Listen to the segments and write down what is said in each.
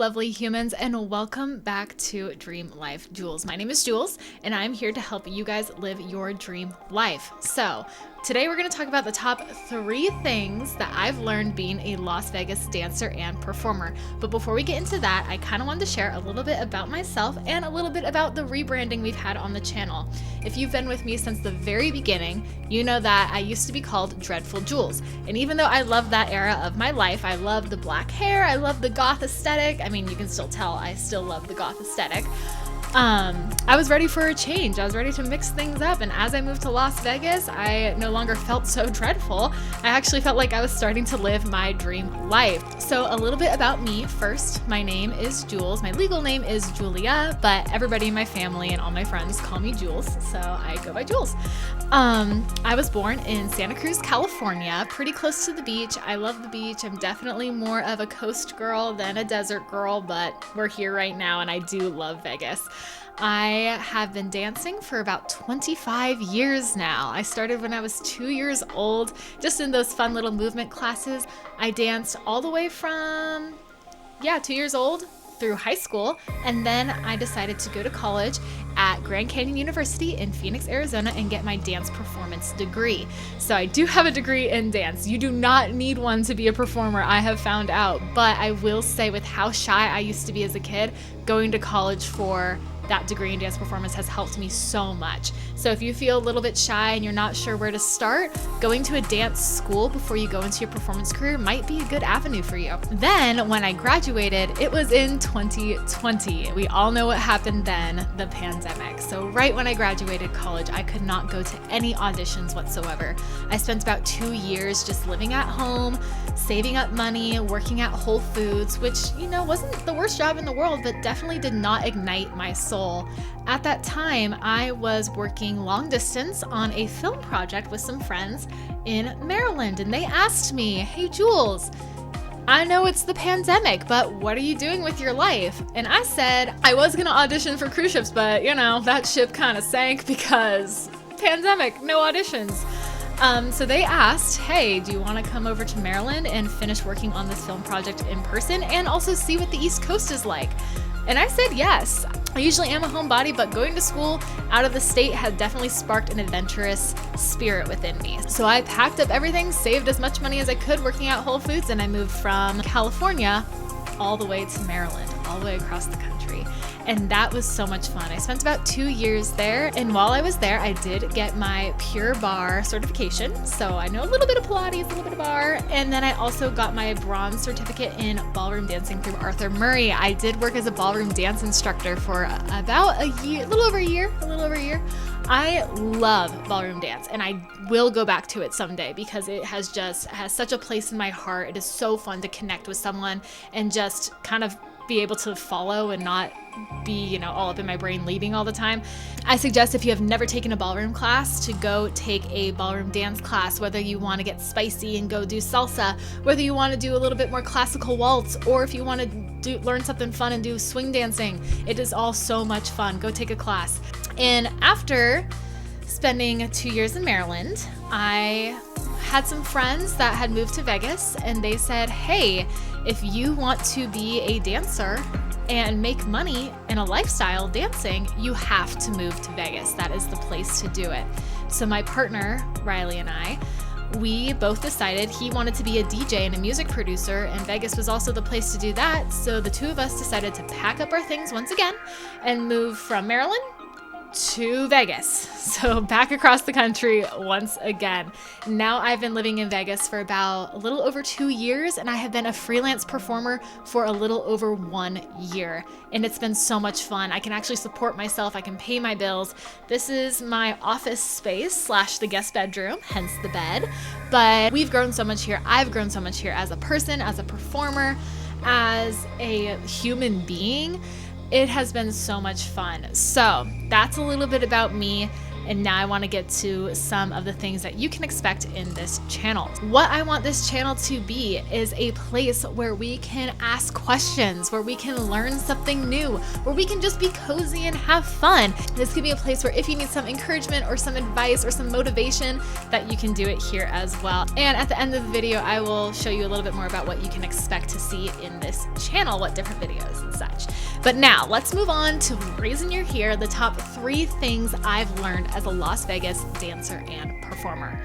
lovely humans, and welcome back to Dream Life Jules. My name is Jules, and I'm here to help you guys live your dream life. So today we're going to talk about the top 3 things that I've learned being a Las Vegas dancer and performer. But before we get into that, I kind of wanted to share a little bit about myself and a little bit about the rebranding we've had on the channel. If you've been with me since the very beginning, you know that I used to be called Dreadful Jules. And even though I love that era of my life, I love the black hair, I love the goth aesthetic. I mean, you can still tell I still love the goth aesthetic. I was ready for a change. I was ready to mix things up. And as I moved to Las Vegas, I no longer felt so dreadful. I actually felt like I was starting to live my dream life. So a little bit about me first. My name is Jules. My legal name is Julia, but everybody in my family and all my friends call me Jules. So I go by Jules. I was born in Santa Cruz, California, pretty close to the beach. I love the beach. I'm definitely more of a coast girl than a desert girl, but we're here right now and I do love Vegas. I have been dancing for about 25 years now. I started when I was 2 years old, just in those fun little movement classes. I danced all the way from, 2 years old through high school, and then I decided to go to college at Grand Canyon University in Phoenix, Arizona, and get my dance performance degree. So I do have a degree in dance. You do not need one to be a performer, I have found out, but I will say with how shy I used to be as a kid, going to college for that degree in dance performance has helped me so much. So if you feel a little bit shy and you're not sure where to start, going to a dance school before you go into your performance career might be a good avenue for you. Then when I graduated, it was in 2020. We all know what happened then, the pandemic. So right when I graduated college, I could not go to any auditions whatsoever. I spent about 2 years just living at home, saving up money, working at Whole Foods, which, wasn't the worst job in the world, but definitely did not ignite my soul. At that time, I was working long distance on a film project with some friends in Maryland, and they asked me, "Hey Jules, I know it's the pandemic, but what are you doing with your life?" And I said I was gonna audition for cruise ships, but that ship kind of sank because pandemic, no auditions. So they asked, "Hey, do you want to come over to Maryland and finish working on this film project in person and also see what the East Coast is like?" And I said yes. I usually am a homebody, but going to school out of the state had definitely sparked an adventurous spirit within me. So I packed up everything, saved as much money as I could working at Whole Foods, and I moved from California all the way to Maryland, all the way across the country. And that was so much fun. I spent about 2 years there, and while I was there, I did get my Pure Barre certification. So I know a little bit of Pilates, a little bit of barre, and then I also got my bronze certificate in ballroom dancing through Arthur Murray. I did work as a ballroom dance instructor for about a year, a little over a year. I love ballroom dance, and I will go back to it someday because it has such a place in my heart. It is so fun to connect with someone and just kind of be able to follow and not be, all up in my brain leading all the time. I suggest if you have never taken a ballroom class to go take a ballroom dance class, whether you want to get spicy and go do salsa, whether you want to do a little bit more classical waltz, or if you want to learn something fun and do swing dancing. It is all so much fun. Go take a class. And after spending 2 years in Maryland, I had some friends that had moved to Vegas, and they said, "Hey, if you want to be a dancer and make money in a lifestyle dancing, you have to move to Vegas. That is the place to do it." So my partner, Riley, and I, we both decided he wanted to be a DJ and a music producer, and Vegas was also the place to do that. So the two of us decided to pack up our things once again and move from Maryland to Vegas. So back across the country once again. Now I've been living in Vegas for about a little over 2 years, and I have been a freelance performer for a little over 1 year. And it's been so much fun. I can actually support myself. I can pay my bills. This is my office space / the guest bedroom, hence the bed. But we've grown so much here. I've grown so much here as a person, as a performer, as a human being. It has been so much fun. So that's a little bit about me. And now I want to get to some of the things that you can expect in this channel. What I want this channel to be is a place where we can ask questions, where we can learn something new, where we can just be cozy and have fun. This could be a place where if you need some encouragement or some advice or some motivation, that you can do it here as well. And at the end of the video, I will show you a little bit more about what you can expect to see in this channel, what different videos and such. But now let's move on to the reason you're here, the top 3 things I've learned as a Las Vegas dancer and performer.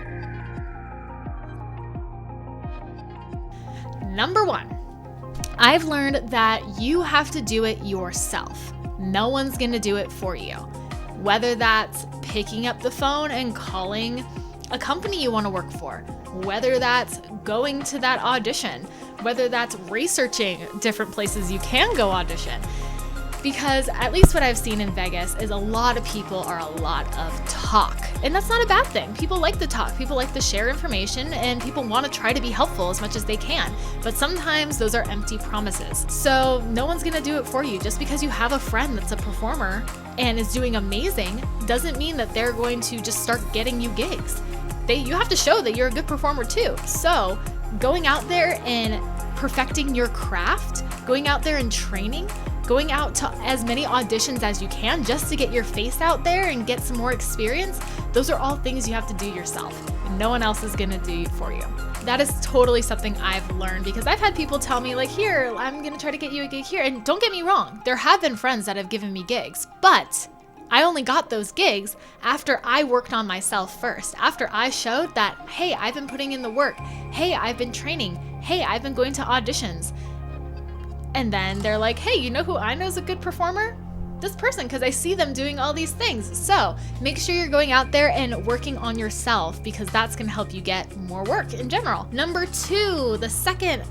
Number 1, I've learned that you have to do it yourself. No one's gonna do it for you. Whether that's picking up the phone and calling a company you wanna work for, whether that's going to that audition, whether that's researching different places you can go audition. Because at least what I've seen in Vegas is a lot of people are a lot of talk. And that's not a bad thing. People like to talk, people like to share information, and people want to try to be helpful as much as they can. But sometimes those are empty promises. So no one's gonna do it for you. Just because you have a friend that's a performer and is doing amazing doesn't mean that they're going to just start getting you gigs. You have to show that you're a good performer too. So going out there and perfecting your craft, going out there and training, going out to as many auditions as you can just to get your face out there and get some more experience, those are all things you have to do yourself. And no one else is gonna do it for you. That is totally something I've learned because I've had people tell me like, here, I'm gonna try to get you a gig here. And don't get me wrong, there have been friends that have given me gigs, but I only got those gigs after I worked on myself first, after I showed that, hey, I've been putting in the work. Hey, I've been training. Hey, I've been going to auditions. And then they're like, hey, you know who I know is a good performer? This person, because I see them doing all these things. So make sure you're going out there and working on yourself because that's gonna help you get more work in general. Number 2, the second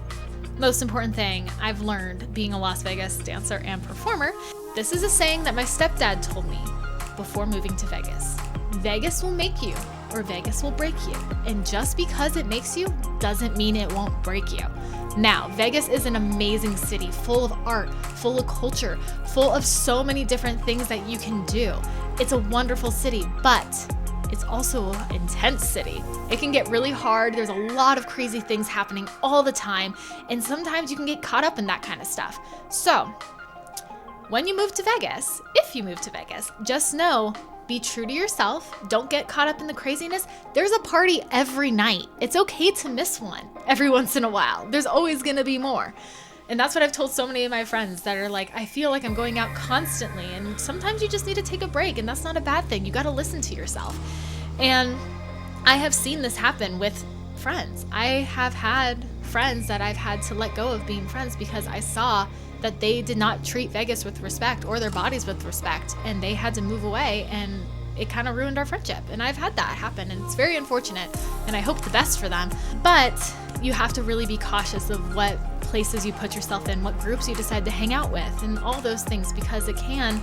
most important thing I've learned being a Las Vegas dancer and performer, this is a saying that my stepdad told me before moving to Vegas. Vegas will make you or Vegas will break you. And just because it makes you doesn't mean it won't break you. Now, Vegas is an amazing city full of art, full of culture, full of so many different things that you can do. It's a wonderful city, but it's also an intense city. It can get really hard. There's a lot of crazy things happening all the time, and sometimes you can get caught up in that kind of stuff. So, when you move to Vegas, if you move to Vegas, just know, be true to yourself. Don't get caught up in the craziness. There's a party every night. It's okay to miss one every once in a while. There's always gonna be more. And that's what I've told so many of my friends that are like, I feel like I'm going out constantly. And sometimes you just need to take a break, and that's not a bad thing. You gotta listen to yourself. And I have seen this happen with friends. I have had friends that I've had to let go of being friends because I saw that they did not treat Vegas with respect or their bodies with respect, and they had to move away, and it kind of ruined our friendship. And I've had that happen, and it's very unfortunate, and I hope the best for them. But you have to really be cautious of what places you put yourself in, what groups you decide to hang out with, and all those things, because it can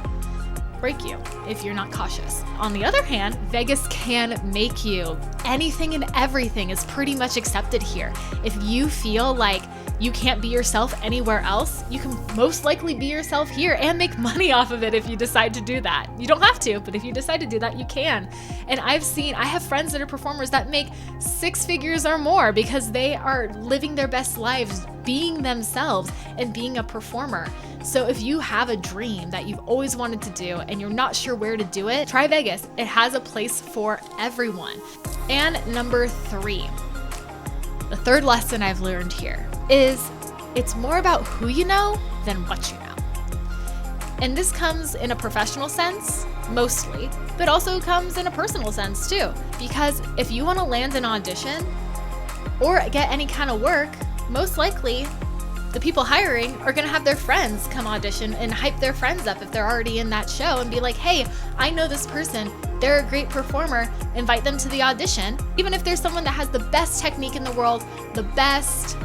break you if you're not cautious. On the other hand, Vegas can make you. Anything and everything is pretty much accepted here. If you feel like you can't be yourself anywhere else, you can most likely be yourself here and make money off of it if you decide to do that. You don't have to, but if you decide to do that, you can. And I have friends that are performers that make 6 figures or more because they are living their best lives, being themselves and being a performer. So if you have a dream that you've always wanted to do and you're not sure where to do it, try Vegas. It has a place for everyone. And number 3, the third lesson I've learned here is it's more about who you know than what you know. And this comes in a professional sense, mostly, but also comes in a personal sense too. Because if you want to land an audition or get any kind of work, most likely the people hiring are going to have their friends come audition and hype their friends up if they're already in that show and be like, hey, I know this person, they're a great performer, invite them to the audition. Even if there's someone that has the best technique in the world, the best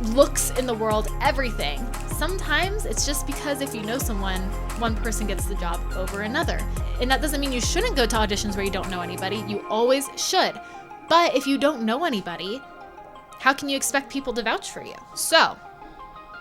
looks in the world, everything. Sometimes it's just because if you know someone, one person gets the job over another. And that doesn't mean you shouldn't go to auditions where you don't know anybody. You always should. But if you don't know anybody, how can you expect people to vouch for you? So,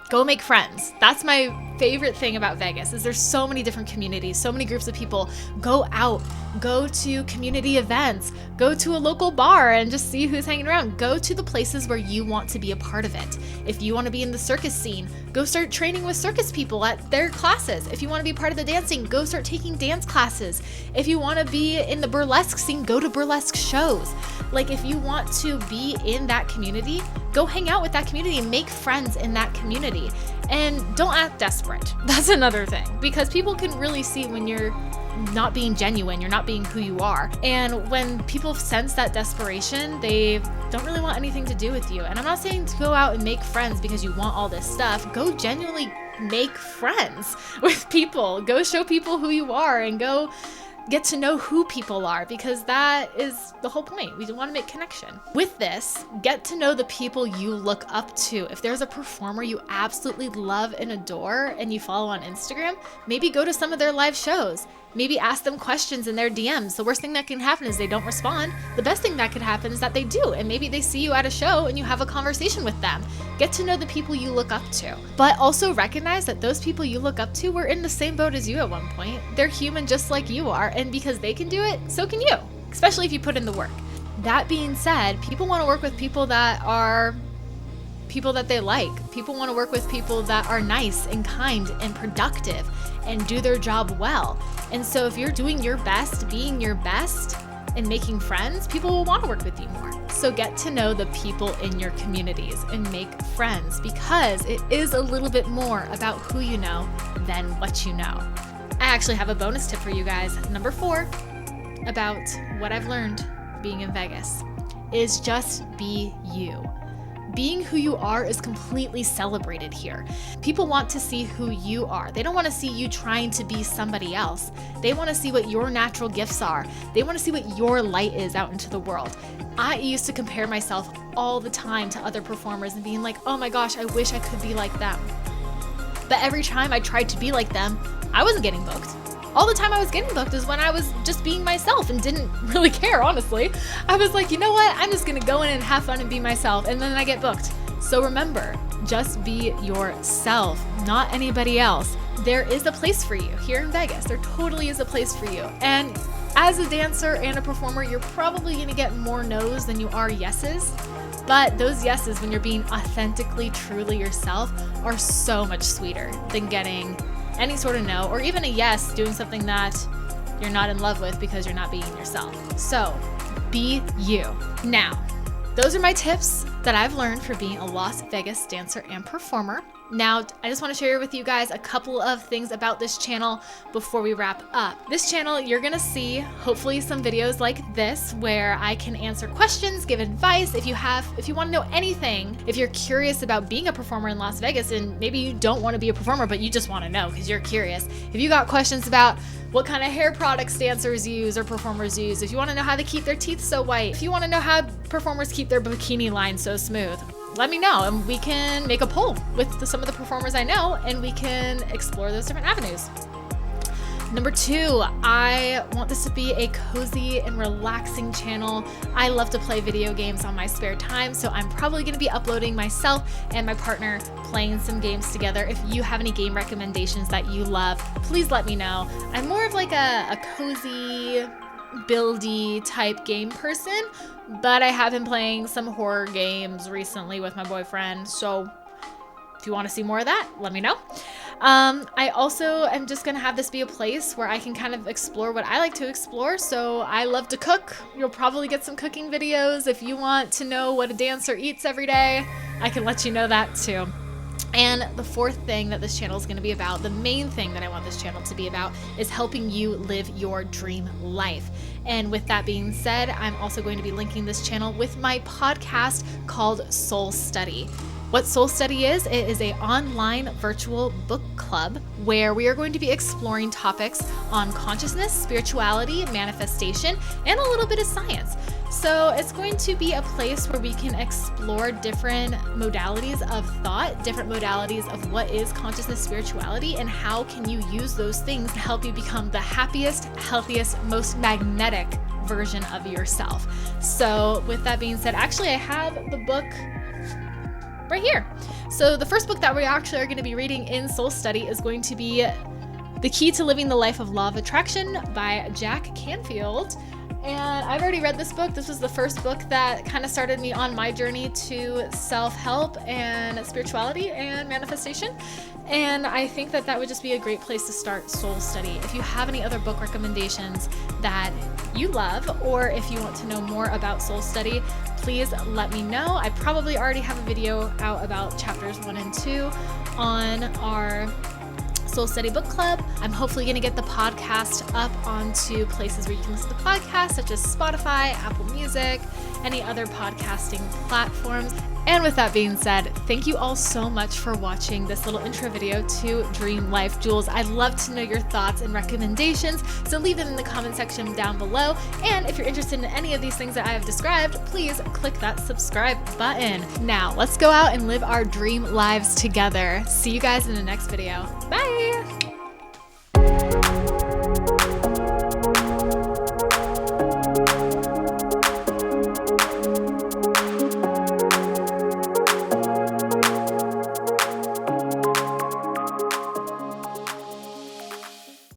Go make friends. That's my favorite thing about Vegas is there's so many different communities, so many groups of people. Go out, go to community events, go to a local bar and just see who's hanging around. Go to the places where you want to be a part of it. If you want to be in the circus scene, go start training with circus people at their classes. If you want to be part of the dancing, go start taking dance classes. If you want to be in the burlesque scene, go to burlesque shows. Like if you want to be in that community, go hang out with that community and make friends in that community. And don't act desperate. That's another thing, because people can really see when you're not being genuine, you're not being who you are. And when people sense that desperation, they don't really want anything to do with you. And I'm not saying to go out and make friends because you want all this stuff. Go genuinely make friends with people. Go show people who you are and go get to know who people are, because that is the whole point. We want to make connection. With this, get to know the people you look up to. If there's a performer you absolutely love and adore and you follow on Instagram, maybe go to some of their live shows. Maybe ask them questions in their DMs. The worst thing that can happen is they don't respond. The best thing that could happen is that they do, and maybe they see you at a show and you have a conversation with them. Get to know the people you look up to, but also recognize that those people you look up to were in the same boat as you at one point. They're human just like you are, and because they can do it, so can you, especially if you put in the work. That being said, people want to work with people that are people that they like. People want to work with people that are nice and kind and productive and do their job well. And so if you're doing your best, being your best, and making friends, people will want to work with you more. So get to know the people in your communities and make friends, because it is a little bit more about who you know than what you know. I actually have a bonus tip for you guys. Number 4, about what I've learned being in Vegas, is just be you. Being who you are is completely celebrated here. People want to see who you are. They don't want to see you trying to be somebody else. They want to see what your natural gifts are. They want to see what your light is out into the world. I used to compare myself all the time to other performers and being like, oh my gosh, I wish I could be like them. But every time I tried to be like them, I wasn't getting booked. All the time I was getting booked is when I was just being myself and didn't really care, honestly. I was like, you know what? I'm just gonna go in and have fun and be myself, and then I get booked. So remember, just be yourself, not anybody else. There is a place for you here in Vegas. There totally is a place for you. And as a dancer and a performer, you're probably gonna get more no's than you are yeses. But those yeses, when you're being authentically, truly yourself, are so much sweeter than getting any sort of no, or even a yes doing something that you're not in love with because you're not being yourself. So be you. Now, those are my tips that I've learned for being a Las Vegas dancer and performer. Now, I just want to share with you guys a couple of things about this channel before we wrap up. This channel, you're going to see hopefully some videos like this where I can answer questions, give advice. If you want to know anything, if you're curious about being a performer in Las Vegas, and maybe you don't want to be a performer, but you just want to know because you're curious. If you got questions about what kind of hair products dancers use or performers use, if you want to know how they keep their teeth so white, if you want to know how performers keep their bikini line so smooth, let me know and we can make a poll with some of the performers I know and we can explore those different avenues. Number 2, I want this to be a cozy and relaxing channel. I love to play video games on my spare time, so I'm probably going to be uploading myself and my partner playing some games together. If you have any game recommendations that you love, please let me know. I'm more of like a cozy, buildy type game person, but I have been playing some horror games recently with my boyfriend, so if you want to see more of that, let me know. I also am just gonna have this be a place where I can kind of explore what I like to explore. So I love to cook. You'll probably get some cooking videos. If you want to know what a dancer eats every day, I can let you know that too. And the 4th thing that this channel is going to be about, the main thing that I want this channel to be about, is helping you live your dream life. And with that being said, I'm also going to be linking this channel with my podcast called Soul Study. What Soul Study is, it is an online virtual book club where we are going to be exploring topics on consciousness, spirituality, manifestation, and a little bit of science. So it's going to be a place where we can explore different modalities of thought, different modalities of what is consciousness, spirituality, and how can you use those things to help you become the happiest, healthiest, most magnetic version of yourself. So with that being said, actually I have the book right here. So the first book that we actually are going to be reading in Soul Study is going to be The Key to Living the Life of Law of Attraction by Jack Canfield. And I've already read this book. This was the first book that kind of started me on my journey to self-help and spirituality and manifestation. And I think that that would just be a great place to start Soul Study. If you have any other book recommendations that you love, or if you want to know more about Soul Study, please let me know. I probably already have a video out about chapters 1 and 2 on our Soul Study Book Club. I'm hopefully going to get the podcast up onto places where you can listen to podcasts such as Spotify, Apple Music, any other podcasting platforms. And with that being said, thank you all so much for watching this little intro video to Dream Life Jules. I'd love to know your thoughts and recommendations, so leave them in the comment section down below. And if you're interested in any of these things that I have described, please click that subscribe button. Now, let's go out and live our dream lives together. See you guys in the next video. Bye!